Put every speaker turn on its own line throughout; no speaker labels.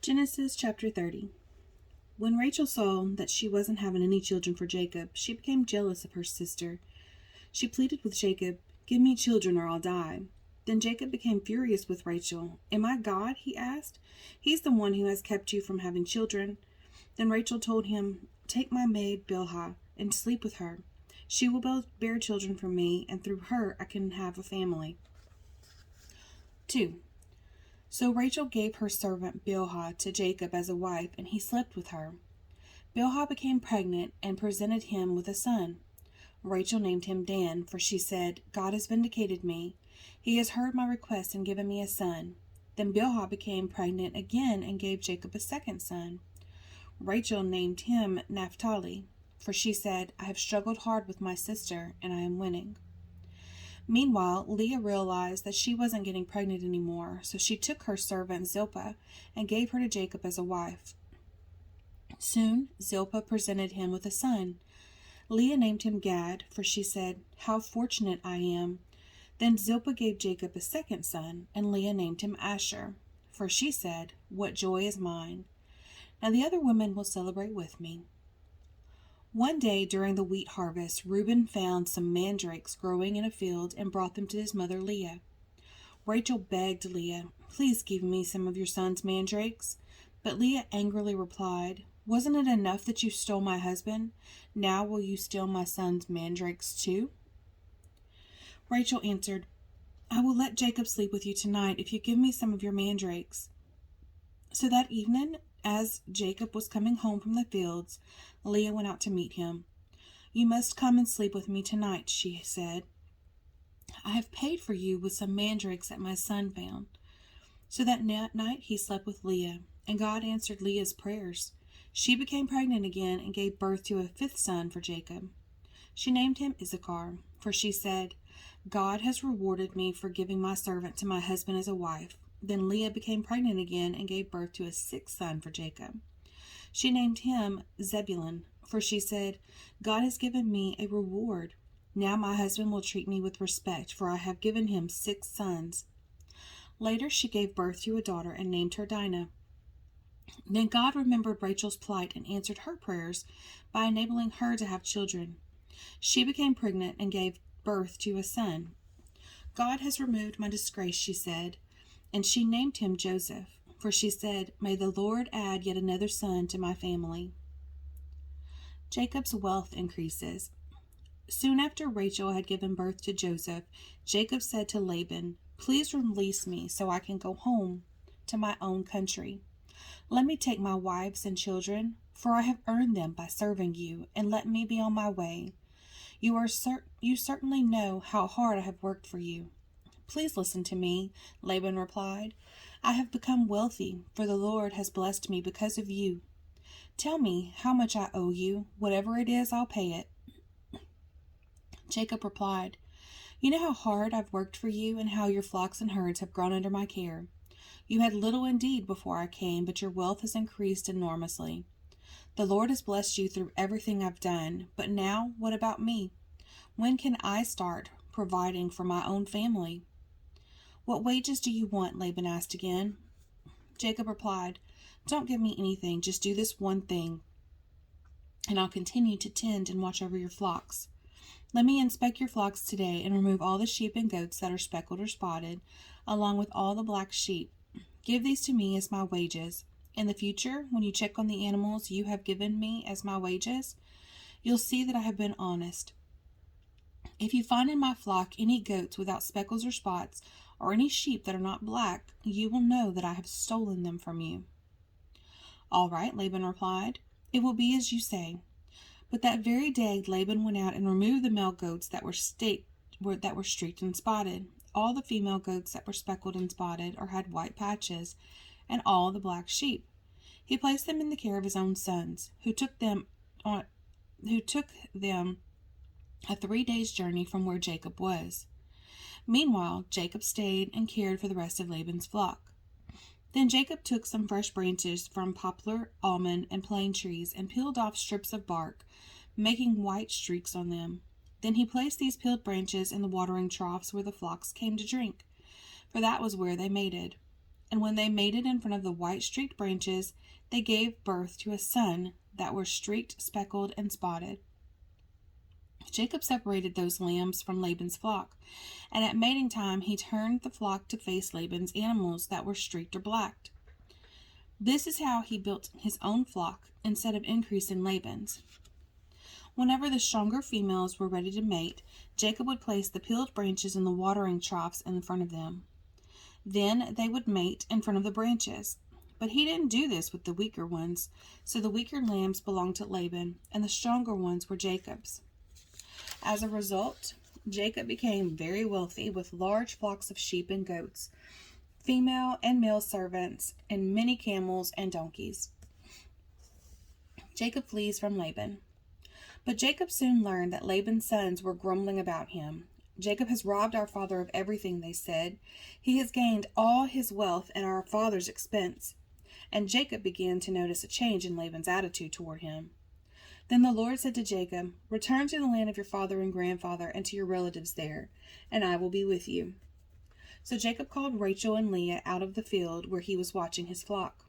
Genesis chapter 30. When Rachel saw that she wasn't having any children for Jacob, she became jealous of her sister. She pleaded with Jacob, "Give me children or I'll die." Then Jacob became furious with Rachel. "Am I God?" he asked. "He's the one who has kept you from having children." Then Rachel told him, "Take my maid Bilhah and sleep with her. She will bear children for me, and through her I can have a family." 2. So Rachel gave her servant Bilhah to Jacob as a wife, and he slept with her. Bilhah became pregnant and presented him with a son. Rachel named him Dan, for she said, "God has vindicated me. He has heard my request and given me a son." Then Bilhah became pregnant again and gave Jacob a second son. Rachel named him Naphtali, for she said, "I have struggled hard with my sister, and I am winning." Meanwhile, Leah realized that she wasn't getting pregnant anymore, so she took her servant Zilpah and gave her to Jacob as a wife. Soon, Zilpah presented him with a son. Leah named him Gad, for she said, "How fortunate I am." Then Zilpah gave Jacob a second son, and Leah named him Asher, for she said, "What joy is mine. Now the other women will celebrate with me." One day during the wheat harvest, Reuben found some mandrakes growing in a field and brought them to his mother Leah. Rachel begged Leah, "Please give me some of your son's mandrakes." But Leah angrily replied, "Wasn't it enough that you stole my husband? Now will you steal my son's mandrakes too?" Rachel answered, "I will let Jacob sleep with you tonight if you give me some of your mandrakes." So that evening, as Jacob was coming home from the fields, Leah went out to meet him. "You must come and sleep with me tonight," she said. "I have paid for you with some mandrakes that my son found." So that night he slept with Leah, and God answered Leah's prayers. She became pregnant again and gave birth to a fifth son for Jacob. She named him Issachar, for she said, "God has rewarded me for giving my servant to my husband as a wife." Then Leah became pregnant again and gave birth to a sixth son for Jacob. She named him Zebulun, for she said, "God has given me a reward. Now my husband will treat me with respect, for I have given him 6 sons." Later she gave birth to a daughter and named her Dinah. Then God remembered Rachel's plight and answered her prayers by enabling her to have children. She became pregnant and gave birth to a son. "God has removed my disgrace," she said, and she named him Joseph, for she said, "May the Lord add yet another son to my family." Jacob's wealth increases. Soon after Rachel had given birth to Joseph, Jacob said to Laban, "Please release me so I can go home to my own country. Let me take my wives and children, for I have earned them by serving you, and let me be on my way. You certainly know how hard I have worked for you." "Please listen to me," Laban replied. "I have become wealthy, for the Lord has blessed me because of you. Tell me how much I owe you. Whatever it is, I'll pay it." Jacob replied, "You know how hard I've worked for you and how your flocks and herds have grown under my care. You had little indeed before I came, but your wealth has increased enormously. The Lord has blessed you through everything I've done. But now, what about me? When can I start providing for my own family?" "What wages do you want?" Laban asked again. Jacob replied, "Don't give me anything, just do this one thing, and I'll continue to tend and watch over your flocks. Let me inspect your flocks today and remove all the sheep and goats that are speckled or spotted, along with all the black sheep. Give these to me as my wages. In the future, when you check on the animals you have given me as my wages, you'll see that I have been honest. If you find in my flock any goats without speckles or spots, or any sheep that are not black, you will know that I have stolen them from you." "All right," Laban replied. "It will be as you say." But that very day Laban went out and removed the male goats that were streaked and spotted, all the female goats that were speckled and spotted or had white patches, and all the black sheep. He placed them in the care of his own sons, who took them a 3 days' journey from where Jacob was. Meanwhile, Jacob stayed and cared for the rest of Laban's flock. Then Jacob took some fresh branches from poplar, almond, and plane trees and peeled off strips of bark, making white streaks on them. Then he placed these peeled branches in the watering troughs where the flocks came to drink, for that was where they mated. And when they mated in front of the white streaked branches, they gave birth to a son that were streaked, speckled, and spotted. Jacob separated those lambs from Laban's flock, and at mating time he turned the flock to face Laban's animals that were streaked or blacked. This is how he built his own flock instead of increasing Laban's. Whenever the stronger females were ready to mate, Jacob would place the peeled branches in the watering troughs in front of them. Then they would mate in front of the branches. But he didn't do this with the weaker ones, so the weaker lambs belonged to Laban, and the stronger ones were Jacob's. As a result, Jacob became very wealthy with large flocks of sheep and goats, female and male servants, and many camels and donkeys. Jacob flees from Laban. But Jacob soon learned that Laban's sons were grumbling about him. Jacob has robbed our father of everything, they said. He has gained all his wealth at our father's expense. And Jacob began to notice a change in Laban's attitude toward him. Then the Lord said to Jacob, "Return to the land of your father and grandfather and to your relatives there, and I will be with you." So Jacob called Rachel and Leah out of the field where he was watching his flock.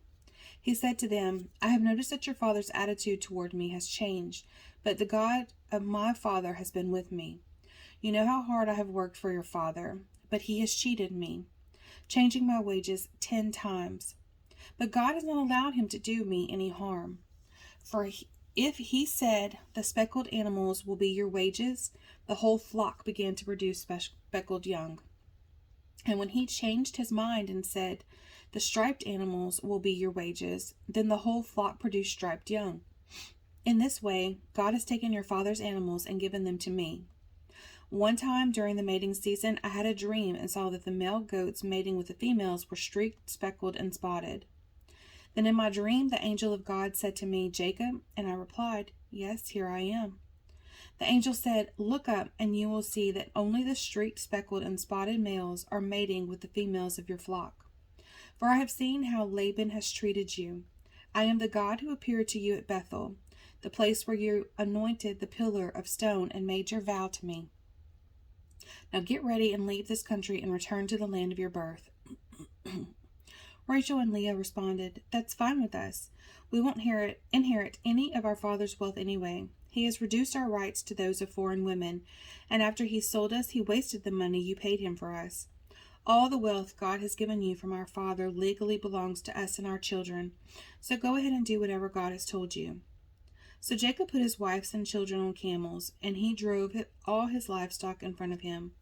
He said to them, "I have noticed that your father's attitude toward me has changed, but the God of my father has been with me. You know how hard I have worked for your father, but he has cheated me, changing my wages 10 times. But God has not allowed him to do me any harm. For if he said, 'The speckled animals will be your wages,' the whole flock began to produce speckled young. And when he changed his mind and said, 'The striped animals will be your wages,' then the whole flock produced striped young. In this way, God has taken your father's animals and given them to me. One time during the mating season, I had a dream and saw that the male goats mating with the females were streaked, speckled, and spotted. Then in my dream, the angel of God said to me, 'Jacob,' and I replied, 'Yes, here I am.' The angel said, 'Look up, and you will see that only the streaked, speckled, and spotted males are mating with the females of your flock. For I have seen how Laban has treated you. I am the God who appeared to you at Bethel, the place where you anointed the pillar of stone and made your vow to me. Now get ready and leave this country and return to the land of your birth.' Rachel and Leah responded, 'That's fine with us. We won't inherit any of our father's wealth anyway. He has reduced our rights to those of foreign women, and after he sold us, he wasted the money you paid him for us. All the wealth God has given you from our father legally belongs to us and our children, so go ahead and do whatever God has told you.' So Jacob put his wives and children on camels, and he drove all his livestock in front of him.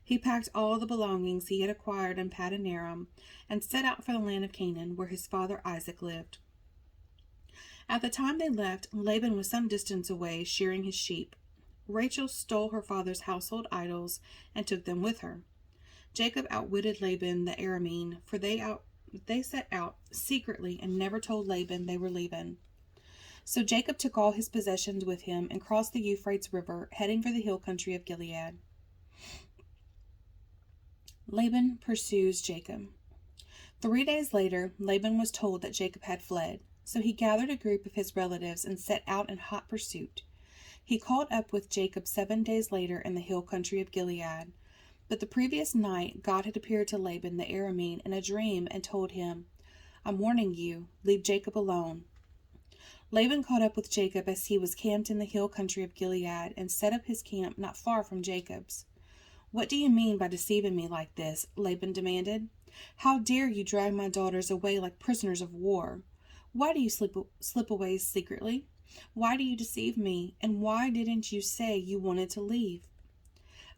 He packed all the belongings he had acquired in Paddan Aram and set out for the land of Canaan, where his father Isaac lived. At the time they left, Laban was some distance away, shearing his sheep. Rachel stole her father's household idols and took them with her. Jacob outwitted Laban the Aramean, for they set out secretly and never told Laban they were leaving. So Jacob took all his possessions with him and crossed the Euphrates River, heading for the hill country of Gilead. Laban pursues Jacob. 3 days later, Laban was told that Jacob had fled, so he gathered a group of his relatives and set out in hot pursuit. He caught up with Jacob 7 days later in the hill country of Gilead. But the previous night, God had appeared to Laban the Aramean in a dream and told him, 'I'm warning you, leave Jacob alone.' Laban caught up with Jacob as he was camped in the hill country of Gilead and set up his camp not far from Jacob's. 'What do you mean by deceiving me like this?' Laban demanded. 'How dare you drag my daughters away like prisoners of war? Why do you slip away secretly? Why do you deceive me? And why didn't you say you wanted to leave?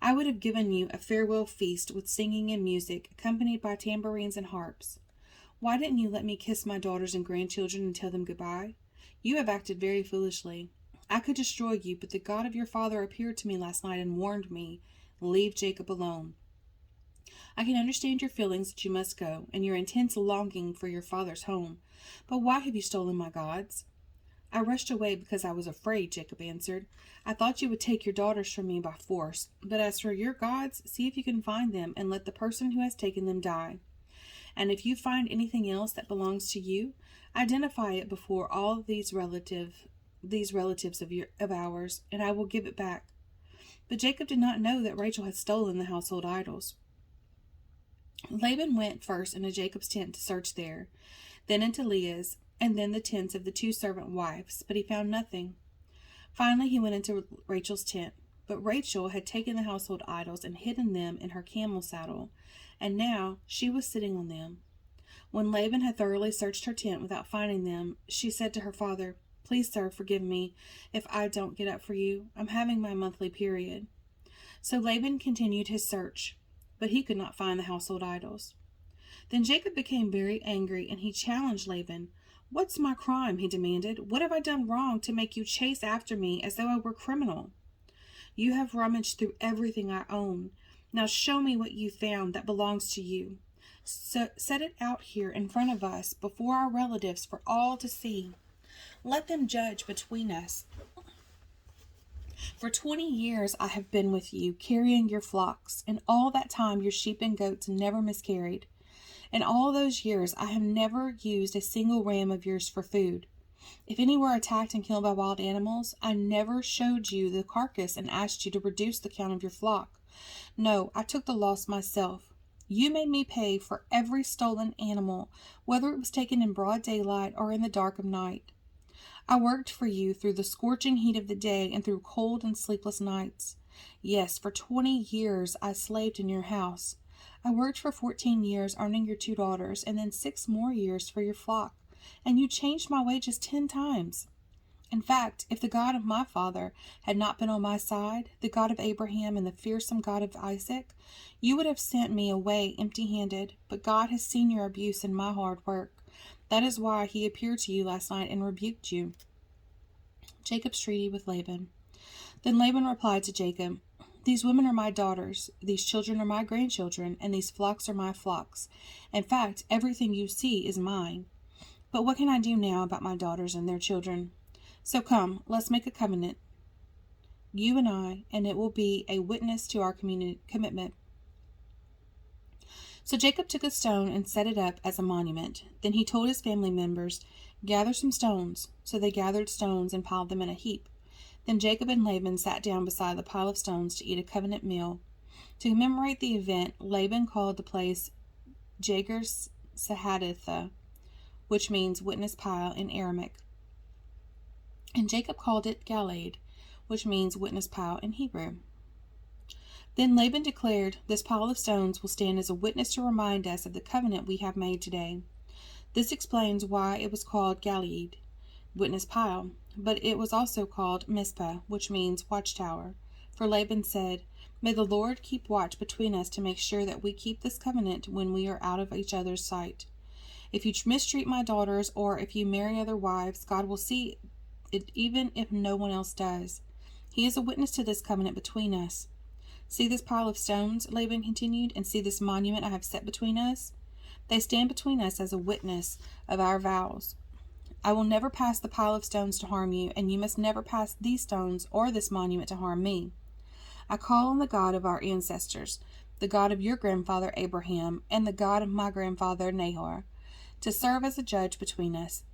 I would have given you a farewell feast with singing and music, accompanied by tambourines and harps. Why didn't you let me kiss my daughters and grandchildren and tell them goodbye? You have acted very foolishly. I could destroy you, but the God of your father appeared to me last night and warned me, 'Leave Jacob alone.' I can understand your feelings that you must go, and your intense longing for your father's home. But why have you stolen my gods?' 'I rushed away because I was afraid,' Jacob answered. 'I thought you would take your daughters from me by force. But as for your gods, see if you can find them, and let the person who has taken them die. And if you find anything else that belongs to you, identify it before all these relatives of ours, and I will give it back.' But Jacob did not know that Rachel had stolen the household idols. Laban went first into Jacob's tent to search there, then into Leah's, and then the tents of the two servant wives, but he found nothing. Finally, he went into Rachel's tent, but Rachel had taken the household idols and hidden them in her camel saddle, and now she was sitting on them. When Laban had thoroughly searched her tent without finding them, she said to her father, "Please, sir, forgive me if I don't get up for you. I'm having my monthly period." So Laban continued his search, but he could not find the household idols. Then Jacob became very angry, and he challenged Laban. "What's my crime?" he demanded. "What have I done wrong to make you chase after me as though I were a criminal? You have rummaged through everything I own. Now show me what you found that belongs to you. So set it out here in front of us before our relatives for all to see. Let them judge between us. For 20 years I have been with you, carrying your flocks. In all that time your sheep and goats never miscarried. In all those years I have never used a single ram of yours for food. If any were attacked and killed by wild animals, I never showed you the carcass and asked you to reduce the count of your flock. No, I took the loss myself. You made me pay for every stolen animal, whether it was taken in broad daylight or in the dark of night. I worked for you through the scorching heat of the day and through cold and sleepless nights. Yes, for 20 years I slaved in your house. I worked for 14 years, earning your 2 daughters, and then 6 more years for your flock, and you changed my wages 10 times. In fact, if the God of my father had not been on my side, the God of Abraham and the fearsome God of Isaac, you would have sent me away empty-handed. But God has seen your abuse and my hard work. That is why he appeared to you last night and rebuked you." Jacob's treaty with Laban. Then Laban replied to Jacob, "These women are my daughters, these children are my grandchildren, and these flocks are my flocks. In fact, everything you see is mine. But what can I do now about my daughters and their children? So come, let's make a covenant, you and I, and it will be a witness to our commitment." So Jacob took a stone and set it up as a monument. Then he told his family members, "Gather some stones." So they gathered stones and piled them in a heap. Then Jacob and Laban sat down beside the pile of stones to eat a covenant meal. To commemorate the event, Laban called the place Jagar Sahaditha, which means witness pile in Aramaic. And Jacob called it Galeed, which means witness pile in Hebrew. Then Laban declared, "This pile of stones will stand as a witness to remind us of the covenant we have made today." This explains why it was called Galeed, witness pile, but it was also called Mizpah, which means watchtower. For Laban said, "May the Lord keep watch between us to make sure that we keep this covenant when we are out of each other's sight. If you mistreat my daughters, or if you marry other wives, God will see it even if no one else does. He is a witness to this covenant between us. See this pile of stones," Laban continued, "and see this monument I have set between us? They stand between us as a witness of our vows. I will never pass the pile of stones to harm you, and you must never pass these stones or this monument to harm me. I call on the God of our ancestors, the God of your grandfather Abraham, and the God of my grandfather Nahor, to serve as a judge between us."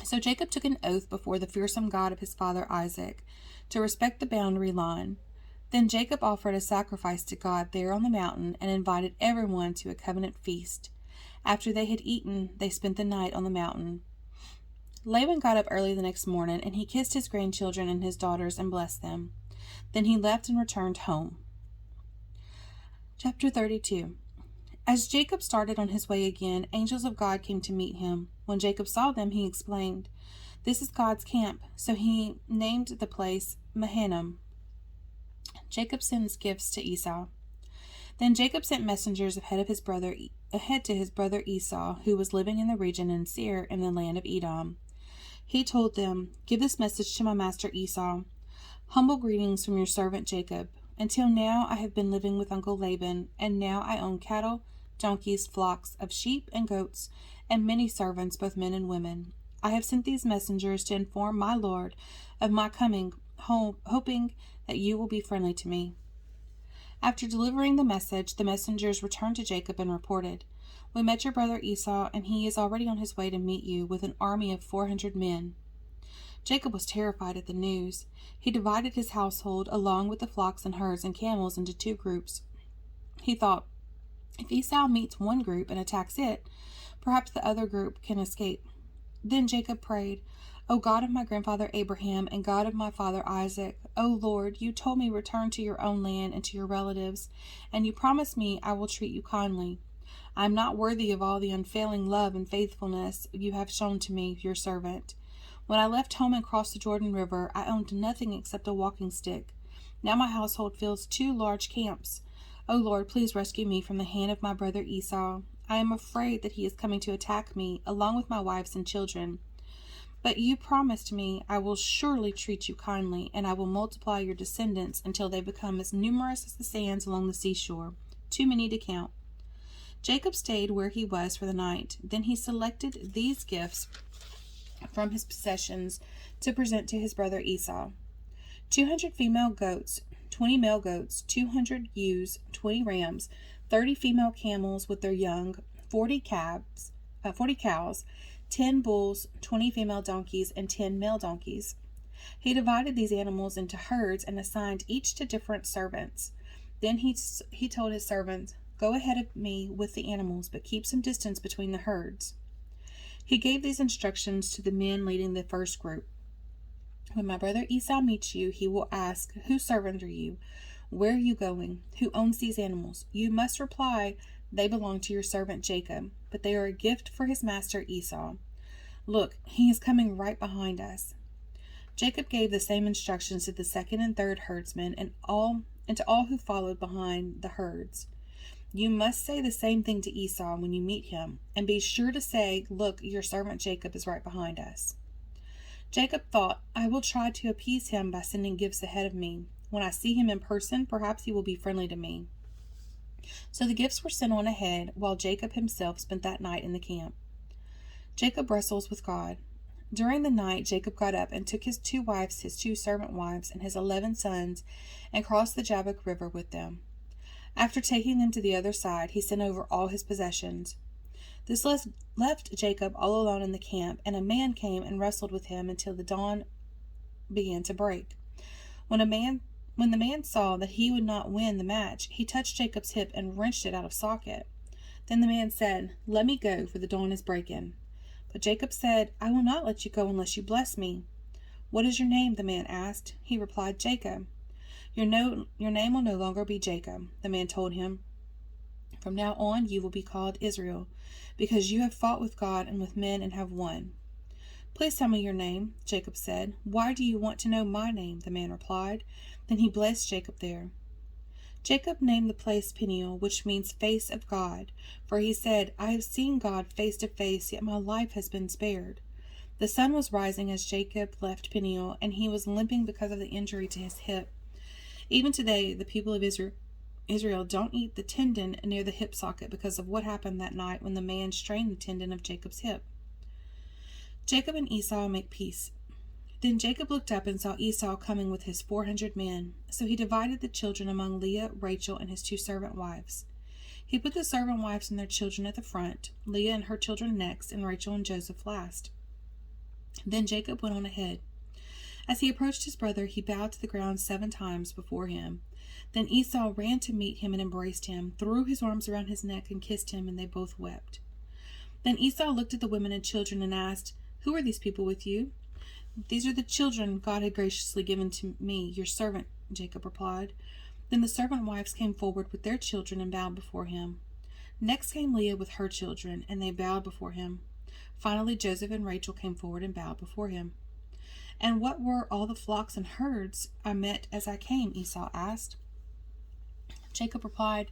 So Jacob took an oath before the fearsome God of his father Isaac to respect the boundary line. Then Jacob offered a sacrifice to God there on the mountain and invited everyone to a covenant feast. After they had eaten, they spent the night on the mountain. Laban got up early the next morning, and he kissed his grandchildren and his daughters and blessed them. Then he left and returned home. Chapter 32. As Jacob started on his way again, angels of God came to meet him. When Jacob saw them, he exclaimed, "This is God's camp." So he named the place Mahanaim. Jacob sends gifts to Esau. Then Jacob sent messengers ahead to his brother Esau, who was living in the region in Seir in the land of Edom. He told them, "Give this message to my master Esau. Humble greetings from your servant Jacob. Until now I have been living with Uncle Laban, and now I own cattle, donkeys, flocks of sheep and goats, and many servants, both men and women. I have sent these messengers to inform my lord of my coming home, hoping that you will be friendly to me." After delivering the message, the messengers returned to Jacob and reported, "We met your brother Esau, and he is already on his way to meet you with an army of 400 men. Jacob was terrified at the news. He divided his household, along with the flocks and herds and camels, into 2 groups. He thought, If Esau meets one group and attacks it, perhaps the other group can escape. Then Jacob prayed, O God of my grandfather Abraham and God of my father Isaac, O Lord, you told me return to your own land and to your relatives, and you promised me I will treat you kindly. I am not worthy of all the unfailing love and faithfulness you have shown to me, your servant. When I left home and crossed the Jordan River, I owned nothing except a walking stick. Now my household fills 2 large camps. O Lord, please rescue me from the hand of my brother Esau. I am afraid that he is coming to attack me, along with my wives and children. But you promised me, I will surely treat you kindly, and I will multiply your descendants until they become as numerous as the sands along the seashore, too many to count. Jacob stayed where he was for the night. Then he selected these gifts from his possessions to present to his brother Esau: 200 female goats, 20 male goats, 200 ewes, 20 rams, 30 female camels with their young, 40 cows, 10 bulls, 20 female donkeys, and 10 male donkeys. He divided these animals into herds and assigned each to different servants. Then he told his servants, Go ahead of me with the animals, but keep some distance between the herds. He gave these instructions to the men leading the first group. When my brother Esau meets you, he will ask, Whose servant are you? Where are you going? Who owns these animals? You must reply, They belong to your servant Jacob, but they are a gift for his master Esau. Look, he is coming right behind us. Jacob gave the same instructions to the second and third herdsmen and to all who followed behind the herds. You must say the same thing to Esau when you meet him, and be sure to say, Look, your servant Jacob is right behind us. Jacob thought, I will try to appease him by sending gifts ahead of me. When I see him in person, perhaps he will be friendly to me. So the gifts were sent on ahead, while Jacob himself spent that night in the camp. Jacob wrestles with God. During the night, Jacob got up and took his 2 wives, his 2 servant wives, and his 11 sons, and crossed the Jabbok River with them. After taking them to the other side, he sent over all his possessions. This left Jacob all alone in the camp, and a man came and wrestled with him until the dawn began to break. When the man saw that he would not win the match, he touched Jacob's hip and wrenched it out of socket. Then the man said, Let me go, for the dawn is breaking. But Jacob said, I will not let you go unless you bless me. What is your name? The man asked. He replied, Jacob. Your name will no longer be Jacob, the man told him. From now on you will be called Israel, because you have fought with God and with men and have won. Please tell me your name, Jacob said. Why do you want to know my name? The man replied. Then he blessed Jacob there. Jacob named the place Peniel, which means face of God, for he said, I have seen God face to face, yet my life has been spared. The sun was rising as Jacob left Peniel, and he was limping because of the injury to his hip. Even today, the people of Israel don't eat the tendon near the hip socket because of what happened that night when the man strained the tendon of Jacob's hip. Jacob and Esau make peace. Then Jacob looked up and saw Esau coming with his 400 men. So he divided the children among Leah, Rachel, and his 2 servant wives. He put the servant wives and their children at the front, Leah and her children next, and Rachel and Joseph last. Then Jacob went on ahead. As he approached his brother, he bowed to the ground 7 times before him. Then Esau ran to meet him and embraced him, threw his arms around his neck and kissed him, and they both wept. Then Esau looked at the women and children and asked, Who are these people with you? These are the children God had graciously given to me, your servant, Jacob replied. Then the servant wives came forward with their children and bowed before him. Next came Leah with her children, and they bowed before him. Finally Joseph and Rachel came forward and bowed before him. And what were all the flocks and herds I met as I came? Esau asked. Jacob replied,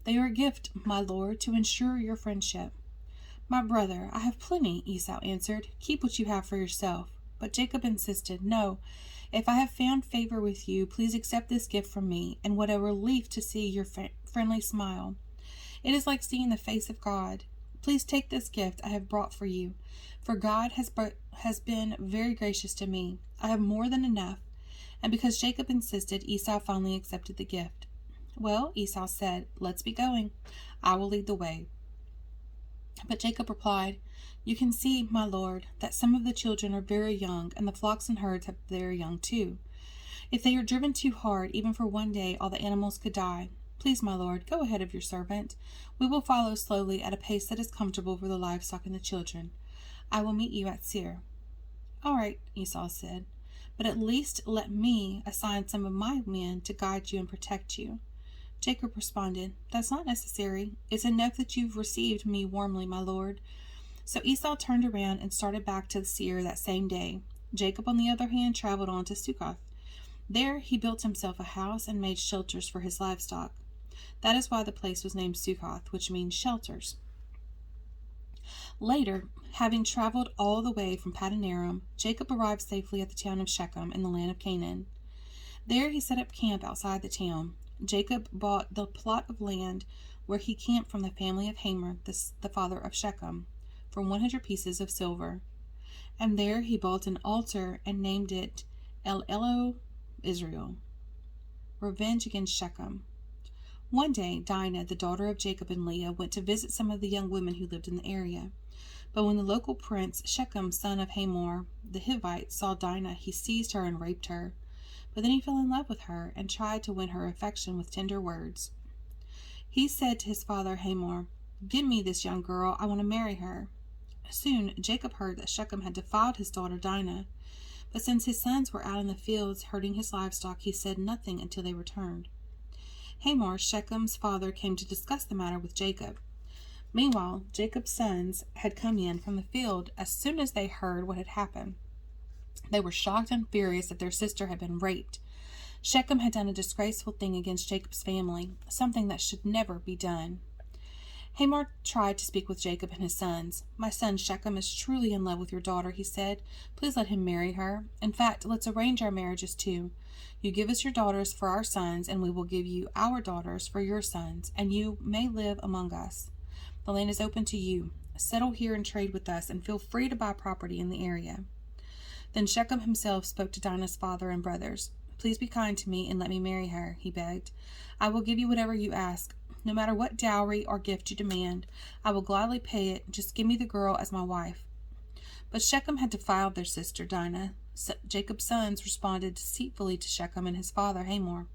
They are a gift, my lord, to ensure your friendship. My brother, I have plenty, Esau answered. Keep what you have for yourself. But Jacob insisted, No, if I have found favor with you, please accept this gift from me, and what a relief to see your friendly smile. It is like seeing the face of God. Please take this gift I have brought for you, for God has been very gracious to me. I have more than enough. And because Jacob insisted, Esau finally accepted the gift. Well, Esau said, Let's be going. I will lead the way. But Jacob replied, You can see, my lord, that some of the children are very young, and the flocks and herds are very young too. If they are driven too hard, even for one day, all the animals could die. Please, my lord, go ahead of your servant. We will follow slowly at a pace that is comfortable for the livestock and the children. I will meet you at Seir." "All right," Esau said, "but at least let me assign some of my men to guide you and protect you." Jacob responded, "That's not necessary. It's enough that you've received me warmly, my lord." So Esau turned around and started back to Seir that same day. Jacob, on the other hand, traveled on to Succoth. There he built himself a house and made shelters for his livestock. That is why the place was named Succoth, which means shelters. Later, having traveled all the way from Paddan Aram, Jacob arrived safely at the town of Shechem in the land of Canaan. There he set up camp outside the town. Jacob bought the plot of land where he camped from the family of Hamor, the father of Shechem, for 100 pieces of silver. And there he built an altar and named it El Elo Israel, revenge against Shechem. One day, Dinah, the daughter of Jacob and Leah, went to visit some of the young women who lived in the area. But when the local prince, Shechem, son of Hamor, the Hivite, saw Dinah, he seized her and raped her. But then he fell in love with her and tried to win her affection with tender words. He said to his father Hamor, "Give me this young girl. I want to marry her." Soon Jacob heard that Shechem had defiled his daughter Dinah. But since his sons were out in the fields herding his livestock, he said nothing until they returned. Hamor, Shechem's father, came to discuss the matter with Jacob. Meanwhile, Jacob's sons had come in from the field as soon as they heard what had happened. They were shocked and furious that their sister had been raped. Shechem had done a disgraceful thing against Jacob's family, something that should never be done. Hamor tried to speak with Jacob and his sons. "My son Shechem is truly in love with your daughter," he said. "Please let him marry her. In fact, let's arrange our marriages too. You give us your daughters for our sons, and we will give you our daughters for your sons, and you may live among us. The land is open to you. Settle here and trade with us, and feel free to buy property in the area." Then Shechem himself spoke to Dinah's father and brothers. "Please be kind to me and let me marry her," he begged. "I will give you whatever you ask. No matter what dowry or gift you demand, I will gladly pay it. Just give me the girl as my wife." But Shechem had defiled their sister Dinah. Jacob's sons responded deceitfully to Shechem and his father Hamor.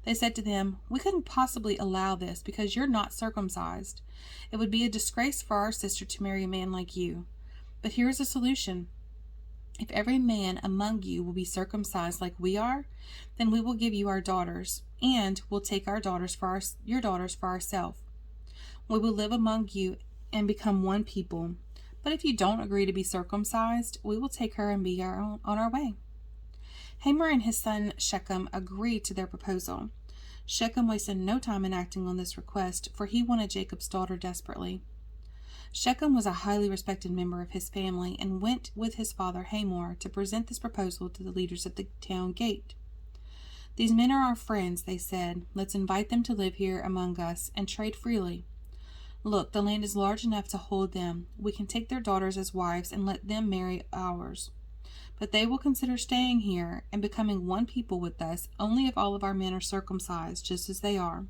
They said to them, "We couldn't possibly allow this because you're not circumcised. It would be a disgrace for our sister to marry a man like you. But here is a solution. If every man among you will be circumcised like we are, then we will give you our daughters, and we'll take your daughters for ourselves. We will live among you and become one people. But if you don't agree to be circumcised, we will take her and be on our way." Hamor and his son Shechem agreed to their proposal. Shechem wasted no time in acting on this request, for he wanted Jacob's daughter desperately. Shechem was a highly respected member of his family and went with his father Hamor to present this proposal to the leaders at the town gate. "These men are our friends," they said. "Let's invite them to live here among us and trade freely. Look, the land is large enough to hold them. We can take their daughters as wives and let them marry ours. But they will consider staying here and becoming one people with us only if all of our men are circumcised, just as they are.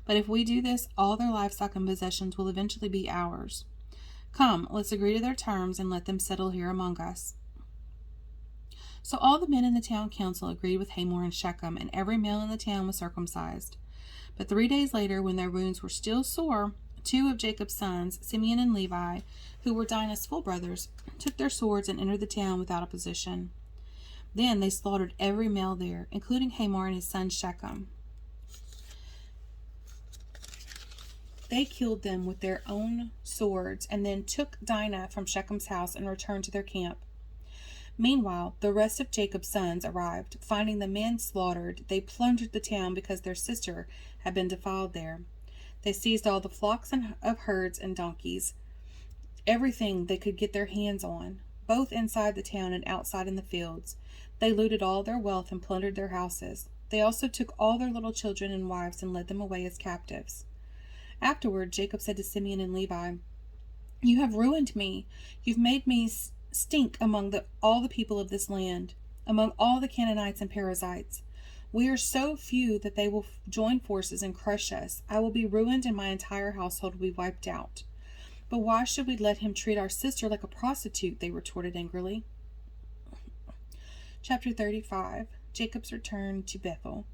But if we do this, all their livestock and possessions will eventually be ours. Come, let's agree to their terms and let them settle here among us." So all the men in the town council agreed with Hamor and Shechem, and every male in the town was circumcised. But 3 days later, when their wounds were still sore, 2 of Jacob's sons, Simeon and Levi, who were Dinah's full brothers, took their swords and entered the town without opposition. Then they slaughtered every male there, including Hamor and his son Shechem. They killed them with their own swords and then took Dinah from Shechem's house and returned to their camp. Meanwhile, the rest of Jacob's sons arrived. Finding the men slaughtered, they plundered the town because their sister had been defiled there. They seized all the flocks of herds and donkeys, everything they could get their hands on, both inside the town and outside in the fields. They looted all their wealth and plundered their houses. They also took all their little children and wives and led them away as captives. Afterward, Jacob said to Simeon and Levi, "You have ruined me. You've made me stink among all the people of this land, among all the Canaanites and Perizzites. We are so few that they will join forces and crush us. I will be ruined and my entire household will be wiped out." "But why should we let him treat our sister like a prostitute?" they retorted angrily. Chapter 35. Jacob's return to Bethel.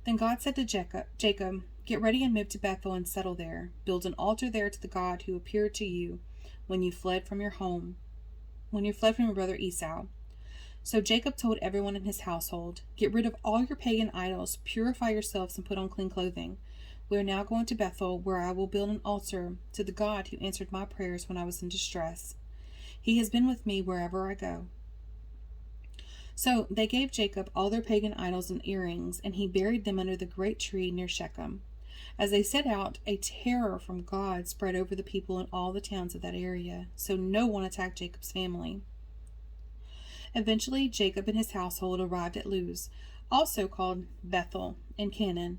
Then God said to Jacob, get ready and move to Bethel and settle there. Build an altar there to the God who appeared to you when you fled from your home, when you fled from your brother Esau. So Jacob told everyone in his household, get rid of all your pagan idols, purify yourselves, and put on clean clothing. We are now going to Bethel, where I will build an altar to the God who answered my prayers when I was in distress. He has been with me wherever I go. So they gave Jacob all their pagan idols and earrings, and he buried them under the great tree near Shechem. As they set out, a terror from God spread over the people in all the towns of that area, so no one attacked Jacob's family. Eventually, Jacob and his household arrived at Luz, also called Bethel, in Canaan.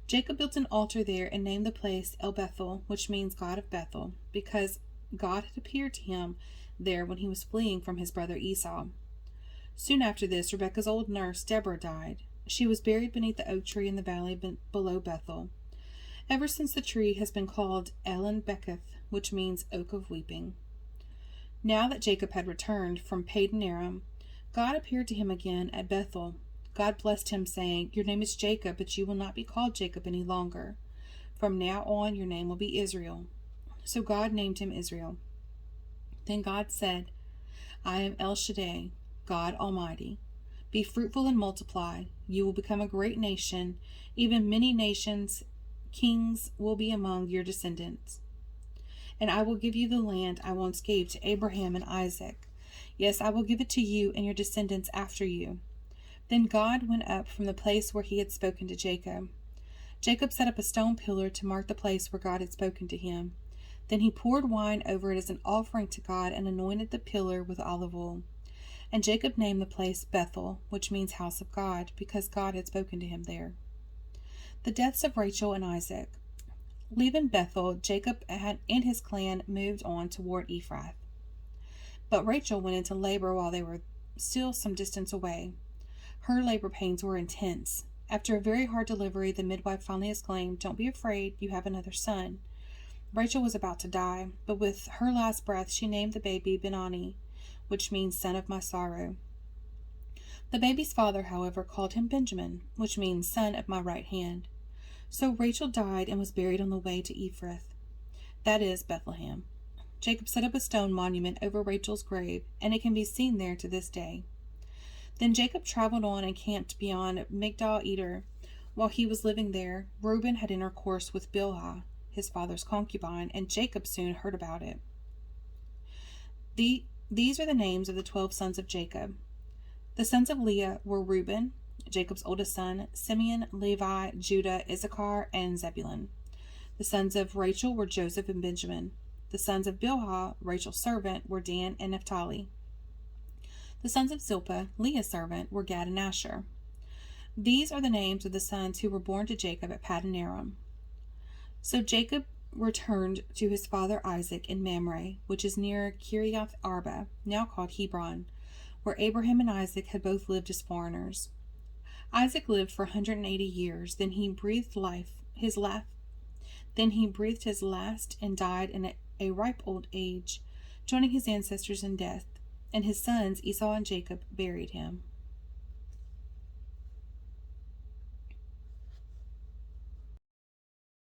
Jacob built an altar there and named the place El Bethel, which means God of Bethel, because God had appeared to him there when he was fleeing from his brother Esau. Soon after this, Rebekah's old nurse, Deborah, died. She was buried beneath the oak tree in the valley below Bethel. Ever since, the tree has been called Ellen Becketh, which means Oak of Weeping. Now that Jacob had returned from Padan Aram, God appeared to him again at Bethel. God blessed him, saying, your name is Jacob, but you will not be called Jacob any longer. From now on, your name will be Israel. So God named him Israel. Then God said, I am El Shaddai, God Almighty. Be fruitful and multiply. You will become a great nation. Even many nations, kings will be among your descendants. And I will give you the land I once gave to Abraham and Isaac. Yes, I will give it to you and your descendants after you. Then God went up from the place where he had spoken to Jacob. Jacob set up a stone pillar to mark the place where God had spoken to him. Then he poured wine over it as an offering to God and anointed the pillar with olive oil. And Jacob named the place Bethel, which means house of God, because God had spoken to him there. The deaths of Rachel and Isaac. Leaving Bethel, Jacob and his clan moved on toward Ephrath. But Rachel went into labor while they were still some distance away. Her labor pains were intense. After a very hard delivery, the midwife finally exclaimed, don't be afraid, you have another son. Rachel was about to die, but with her last breath she named the baby Benoni, which means son of my sorrow. The baby's father, however, called him Benjamin, which means son of my right hand. So Rachel died and was buried on the way to Ephrath, that is, Bethlehem. Jacob set up a stone monument over Rachel's grave, and it can be seen there to this day. Then Jacob traveled on and camped beyond Migdal Eder. While he was living there, Reuben had intercourse with Bilhah, his father's concubine, and Jacob soon heard about it. These are the names of the 12 sons of Jacob. The sons of Leah were Reuben, Jacob's oldest son, Simeon, Levi, Judah, Issachar, and Zebulun. The sons of Rachel were Joseph and Benjamin. The sons of Bilhah, Rachel's servant, were Dan and Naphtali. The sons of Zilpah, Leah's servant, were Gad and Asher. These are the names of the sons who were born to Jacob at Padan Aram. So Jacob returned to his father Isaac in Mamre, which is near Kiriath Arba, now called Hebron, where Abraham and Isaac had both lived as foreigners. Isaac lived for 180 years, then he breathed his last and died in a ripe old age, joining his ancestors in death, and his sons Esau and Jacob buried him.